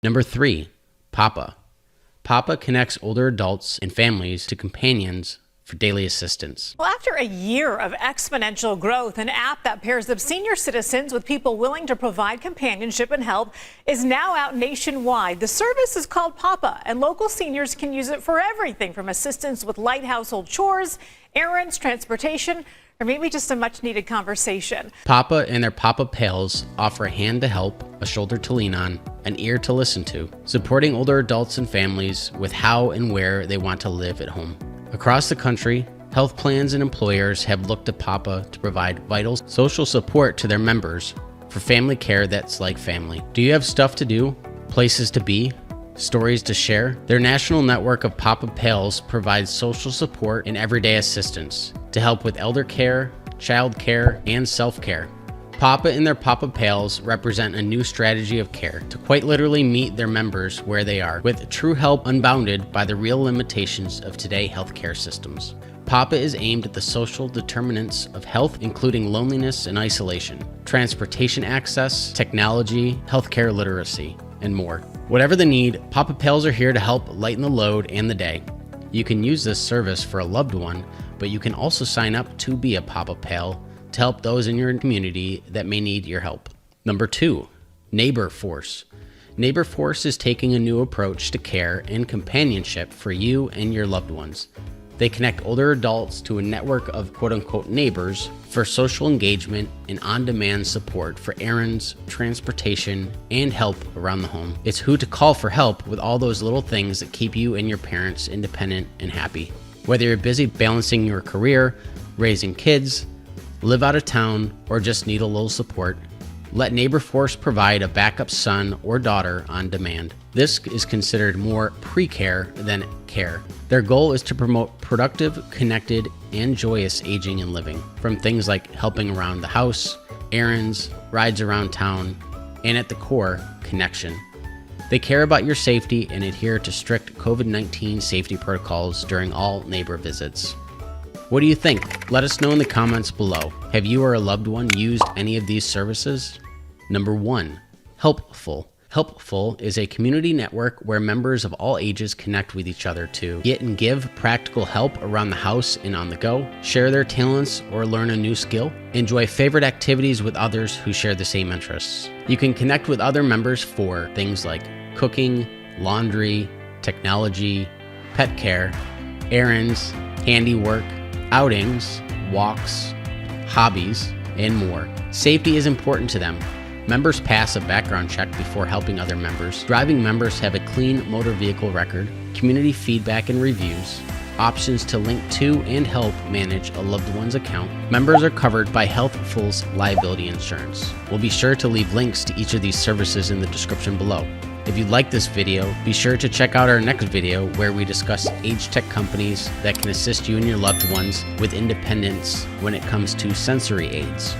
Number 3, Papa. Papa connects older adults and families to companions for daily assistance. Well, after a year of exponential growth, an app that pairs up senior citizens with people willing to provide companionship and help is now out nationwide. The service is called Papa, and local seniors can use it for everything from assistance with light household chores, errands, transportation, or maybe just a much-needed conversation. Papa and their Papa Pals offer a hand to help, a shoulder to lean on, an ear to listen to, supporting older adults and families with how and where they want to live at home. Across the country, health plans and employers have looked to Papa to provide vital social support to their members for family care that's like family. Do you have stuff to do, places to be, stories to share? Their national network of Papa Pals provides social support and everyday assistance to help with elder care, child care, and self-care. Papa and their Papa Pals represent a new strategy of care to quite literally meet their members where they are, with true help unbounded by the real limitations of today's healthcare systems. Papa is aimed at the social determinants of health, including loneliness and isolation, transportation access, technology, healthcare literacy, and more. Whatever the need, Papa Pals are here to help lighten the load and the day. You can use this service for a loved one, but you can also sign up to be a Papa Pal to help those in your community that may need your help. Number 2, NaborForce. NaborForce is taking a new approach to care and companionship for you and your loved ones. They connect older adults to a network of quote-unquote neighbors for social engagement and on-demand support for errands, transportation, and help around the home. It's who to call for help with all those little things that keep you and your parents independent and happy. Whether you're busy balancing your career, raising kids, live out of town, or just need a little support, let NaborForce provide a backup son or daughter on demand. This is considered more pre-care than care. Their goal is to promote productive, connected, and joyous aging and living, from things like helping around the house, errands, rides around town, and at the core, connection. They care about your safety and adhere to strict COVID-19 safety protocols during all neighbor visits. What do you think? Let us know in the comments below. Have you or a loved one used any of these services? Number 1, Helpful. Helpful is a community network where members of all ages connect with each other to get and give practical help around the house and on the go, share their talents or learn a new skill, enjoy favorite activities with others who share the same interests. You can connect with other members for things like cooking, laundry, technology, pet care, errands, handiwork, outings, walks, hobbies, and more. Safety is important to them. Members pass a background check before helping other members. Driving members have a clean motor vehicle record, community feedback and reviews, options to link to and help manage a loved one's account. Members are covered by Helpful's liability insurance. We'll be sure to leave links to each of these services in the description below. If you like this video, be sure to check out our next video where we discuss AgeTech companies that can assist you and your loved ones with independence when it comes to sensory aids.